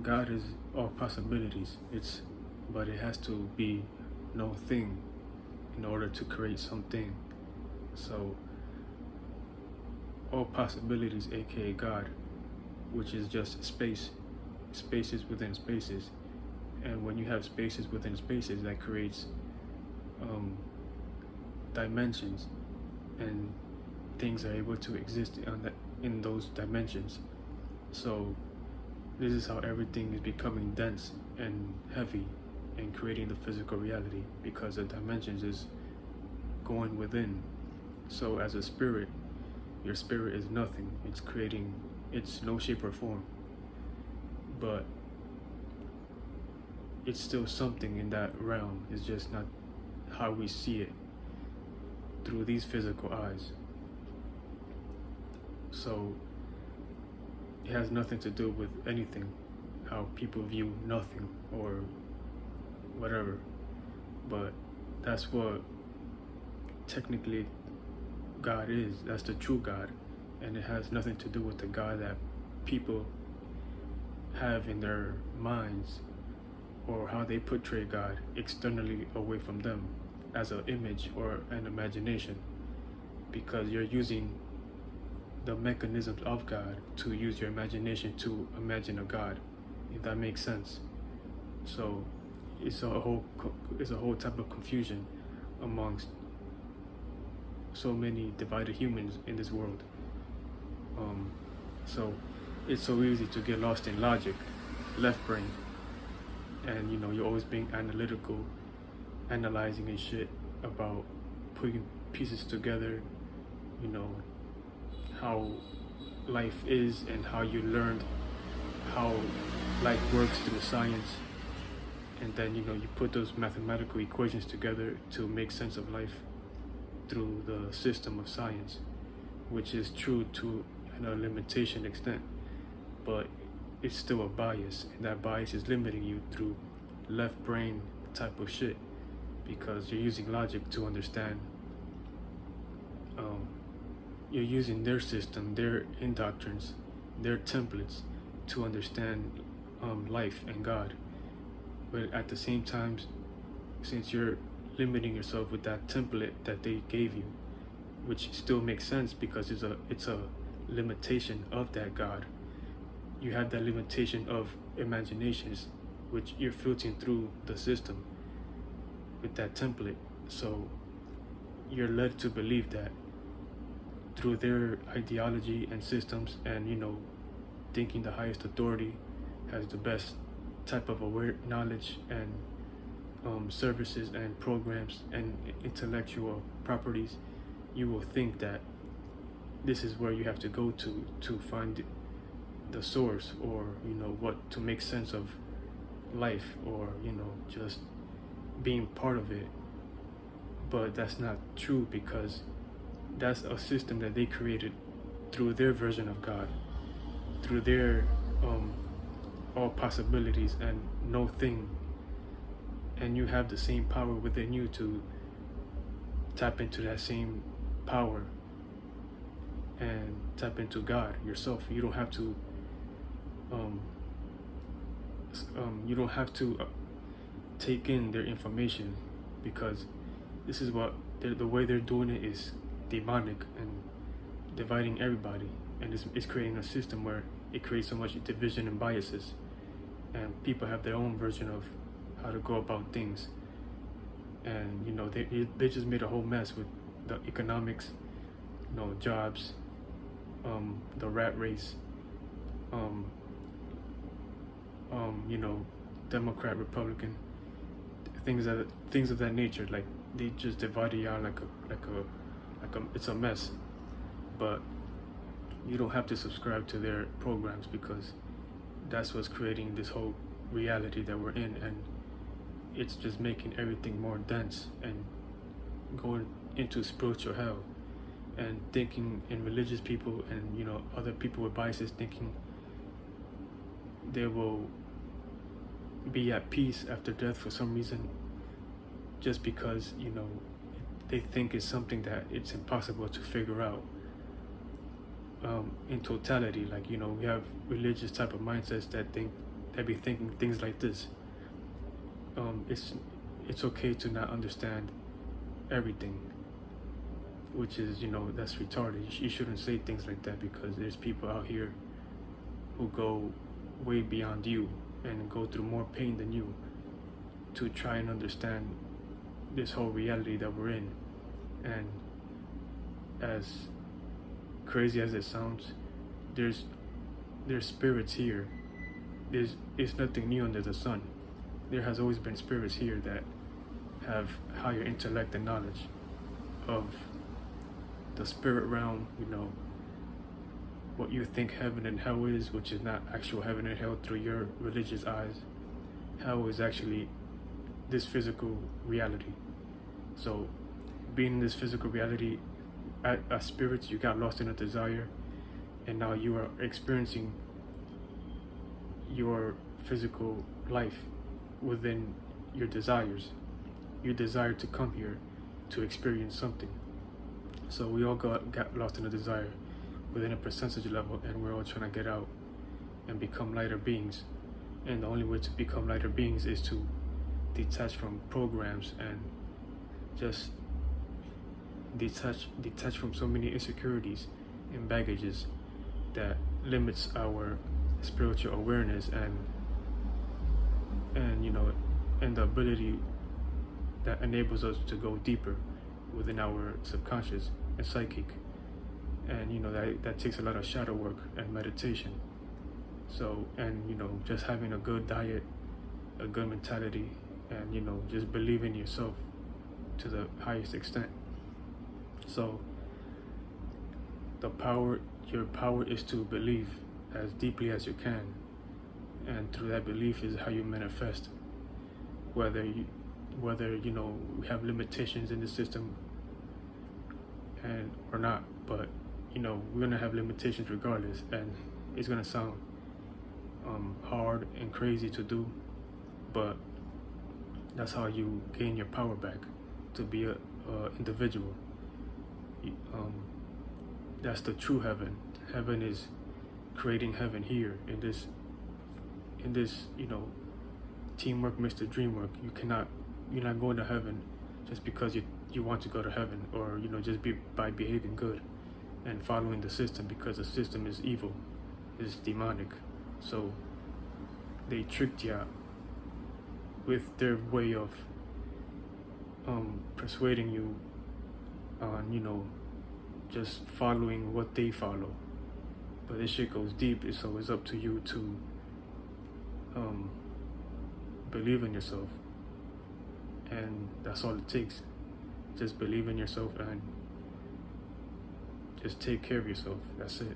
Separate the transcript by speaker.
Speaker 1: God is all possibilities. But it has to be no thing in order to create something. So all possibilities, aka God, which is just space, spaces within spaces. And when you have spaces within spaces, that creates dimensions, and things are able to exist in those dimensions. So this is how everything is becoming dense and heavy and creating the physical reality, because the dimensions is going within. So as a spirit, your spirit is nothing. It's no shape or form, but it's still something in that realm. It's just not how we see it through these physical eyes. So it has nothing to do with anything, how people view nothing or whatever. But that's what technically God is. That's the true God. And it has nothing to do with the God that people have in their minds, or how they portray God externally away from them as an image or an imagination, because you're using the mechanisms of God to use your imagination to imagine a God, if that makes sense. So it's a whole type of confusion amongst so many divided humans in this world. So it's so easy to get lost in logic, left brain, and you're always being analytical, analyzing and shit about putting pieces together, how life is and how you learned how life works through science, and then you put those mathematical equations together to make sense of life through the system of science, which is true to a limitation extent, but it's still a bias, and that bias is limiting you through left brain type of shit, because you're using logic to understand. You're using their system, their indoctrines, their templates to understand life and God. But at the same time, since you're limiting yourself with that template that they gave you, which still makes sense because it's a limitation of that God. You have that limitation of imaginations, which you're filtering through the system with that template. So you're led to believe that through their ideology and systems, and thinking the highest authority has the best type of aware knowledge and services and programs and intellectual properties, you will think that this is where you have to go to find the source, or what to make sense of life, or just being part of it. But that's not true, because that's a system that they created through their version of God, through their all possibilities and no thing. And you have the same power within you to tap into that same power and tap into God yourself. You don't have to take in their information, because this is what the way they're doing it is demonic and dividing everybody, and it's creating a system where it creates so much division and biases, and people have their own version of how to go about things. And they just made a whole mess with the economics, jobs, the rat race, Democrat, Republican, things of that nature. Like, they just divided y'all like a it's a mess. But you don't have to subscribe to their programs, because that's what's creating this whole reality that we're in, and it's just making everything more dense and going into spiritual hell. And thinking, in religious people and other people with biases, thinking they will be at peace after death for some reason, just because they think it's something that it's impossible to figure out in totality. Like, we have religious type of mindsets that think that be thinking things like this. It's okay to not understand everything, which is, that's retarded. You shouldn't say things like that, because there's people out here who go way beyond you and go through more pain than you to try and understand this whole reality that we're in. And as crazy as it sounds, there's spirits here. It's nothing new under the sun. There has always been spirits here that have higher intellect and knowledge of the spirit realm, what you think heaven and hell is, which is not actual heaven and hell through your religious eyes. Hell is actually this physical reality. So being in this physical reality, as spirits, you got lost in a desire, and now you are experiencing your physical life within your desires. You desire to come here to experience something. So we all got lost in a desire within a percentage level, and we're all trying to get out and become lighter beings. And the only way to become lighter beings is to detach from programs and just detach from so many insecurities and baggages that limits our spiritual awareness and the ability that enables us to go deeper within our subconscious and psychic. And that takes a lot of shadow work and meditation. So, and just having a good diet, a good mentality, and just believe in yourself to the highest extent. So your power is to believe as deeply as you can, and through that belief is how you manifest. Whether we have limitations in the system and or not, but we're gonna have limitations regardless, and it's gonna sound hard and crazy to do, but that's how you gain your power back to be a individual. That's the true heaven. Heaven is creating heaven here in this teamwork makes the dream work. You're not going to heaven just because you want to go to heaven, or just by behaving good and following the system, because the system is evil, is demonic. So they tricked you with their way of persuading you on just following what they follow. But this shit goes deep, so it's up to you to believe in yourself, and that's all it takes. Just believe in yourself and just take care of yourself. That's it.